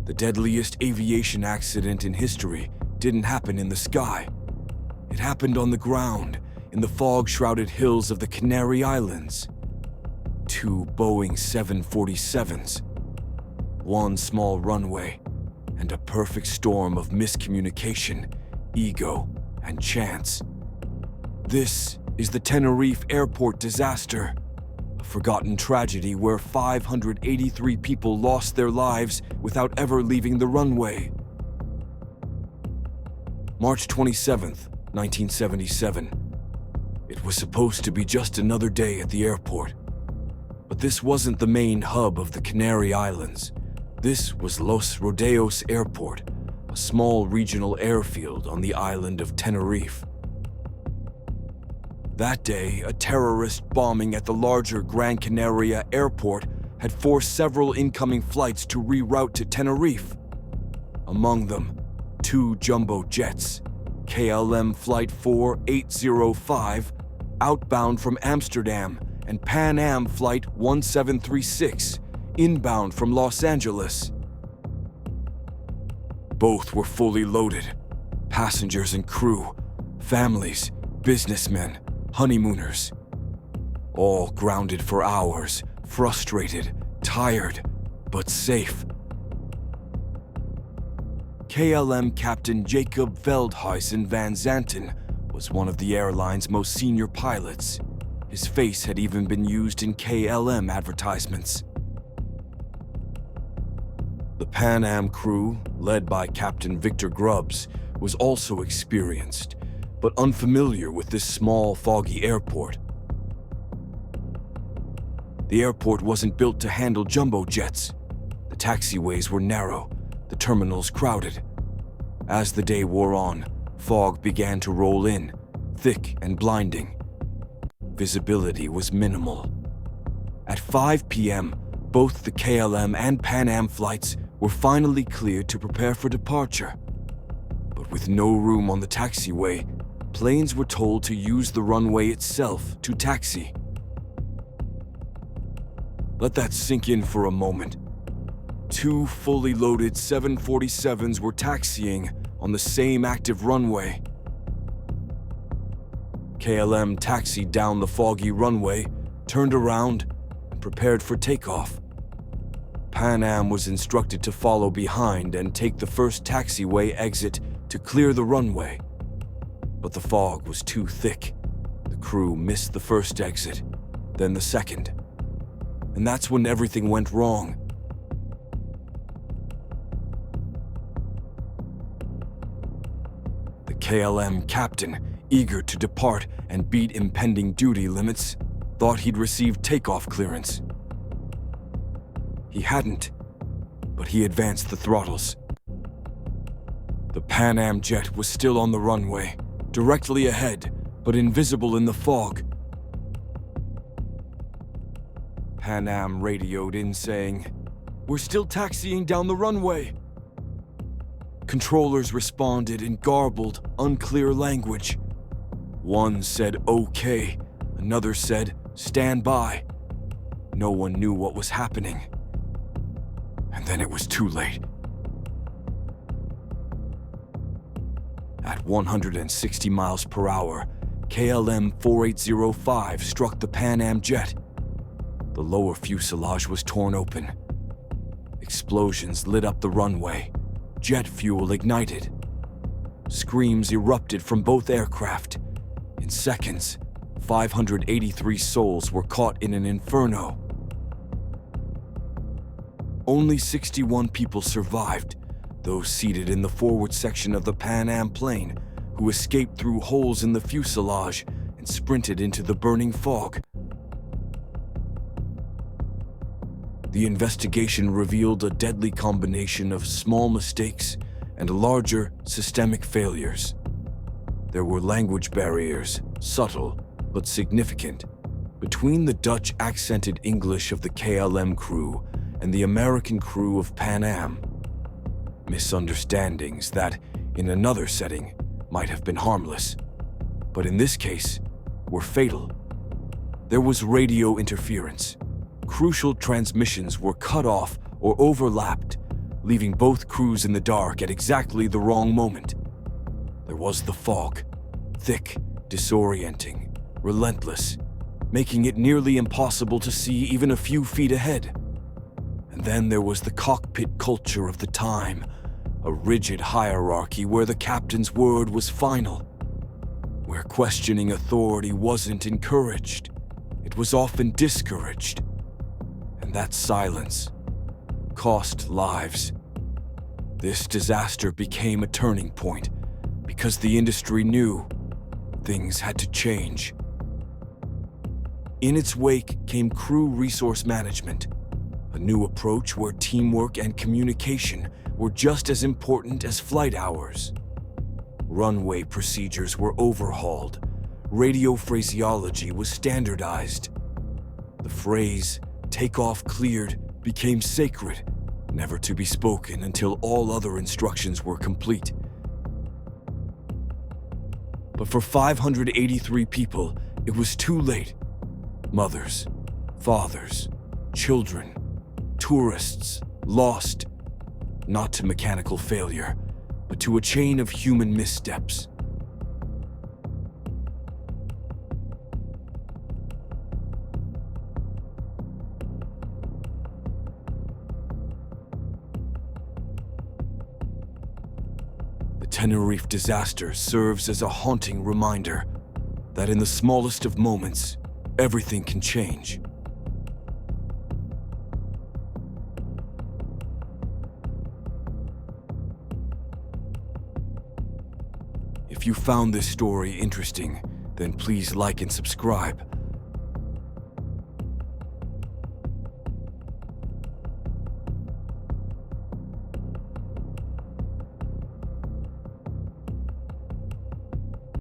The deadliest aviation accident in history didn't happen in the sky. It happened on the ground, in the fog-shrouded hills of the Canary Islands. 2 Boeing 747s, 1 small runway, and a perfect storm of miscommunication, ego, and chance. This is the Tenerife airport disaster, a forgotten tragedy where 583 people lost their lives without ever leaving the runway. March 27th, 1977. It was supposed to be just another day at the airport. But this wasn't the main hub of the Canary Islands. This was Los Rodeos Airport, a small regional airfield on the island of Tenerife. That day, a terrorist bombing at the larger Gran Canaria airport had forced several incoming flights to reroute to Tenerife. Among them, 2 jumbo jets, KLM Flight 4805, outbound from Amsterdam, and Pan Am Flight 1736, inbound from Los Angeles. Both were fully loaded. Passengers and crew, families, businessmen, honeymooners. All grounded for hours, frustrated, tired, but safe. KLM Captain Jacob Veldhuisen van Zanten was one of the airline's most senior pilots. His face had even been used in KLM advertisements. The Pan Am crew, led by Captain Victor Grubbs, was also experienced, but unfamiliar with this small, foggy airport. The airport wasn't built to handle jumbo jets. The taxiways were narrow, the terminals crowded. As the day wore on, fog began to roll in, thick and blinding. Visibility was minimal. At 5 p.m., both the KLM and Pan Am flights were finally cleared to prepare for departure. But with no room on the taxiway, planes were told to use the runway itself to taxi. Let that sink in for a moment. 2 fully loaded 747s were taxiing on the same active runway. KLM taxied down the foggy runway, turned around, and prepared for takeoff. Pan Am was instructed to follow behind and take the first taxiway exit to clear the runway. But the fog was too thick. The crew missed the first exit, then the second. And that's when everything went wrong. The KLM captain, eager to depart and beat impending duty limits, thought he'd received takeoff clearance. He hadn't, but he advanced the throttles. The Pan Am jet was still on the runway, directly ahead, but invisible in the fog. Pan Am radioed in saying, "We're still taxiing down the runway." Controllers responded in garbled, unclear language. One said okay, another said stand by. No one knew what was happening. And then it was too late. At 160 miles per hour, KLM 4805 struck the Pan Am jet. The lower fuselage was torn open. Explosions lit up the runway. Jet fuel ignited. Screams erupted from both aircraft. In seconds, 583 souls were caught in an inferno. Only 61 people survived, those seated in the forward section of the Pan Am plane, who escaped through holes in the fuselage and sprinted into the burning fog. The investigation revealed a deadly combination of small mistakes and larger systemic failures. There were language barriers, subtle but significant, between the Dutch accented English of the KLM crew and the American crew of Pan Am. Misunderstandings that, in another setting, might have been harmless, but in this case, were fatal. There was radio interference. Crucial transmissions were cut off or overlapped, leaving both crews in the dark at exactly the wrong moment. There was the fog, thick, disorienting, relentless, making it nearly impossible to see even a few feet ahead. And then there was the cockpit culture of the time, a rigid hierarchy where the captain's word was final, where questioning authority wasn't encouraged, it was often discouraged. And that silence cost lives. This disaster became a turning point because the industry knew things had to change. In its wake came crew resource management, a new approach where teamwork and communication were just as important as flight hours. Runway procedures were overhauled, radio phraseology was standardized. The phrase, "takeoff cleared," became sacred, never to be spoken until all other instructions were complete. But for 583 people, it was too late. Mothers, fathers, children, tourists, lost, not to mechanical failure, but to a chain of human missteps. The Tenerife disaster serves as a haunting reminder that in the smallest of moments, everything can change. If you found this story interesting, then please like and subscribe.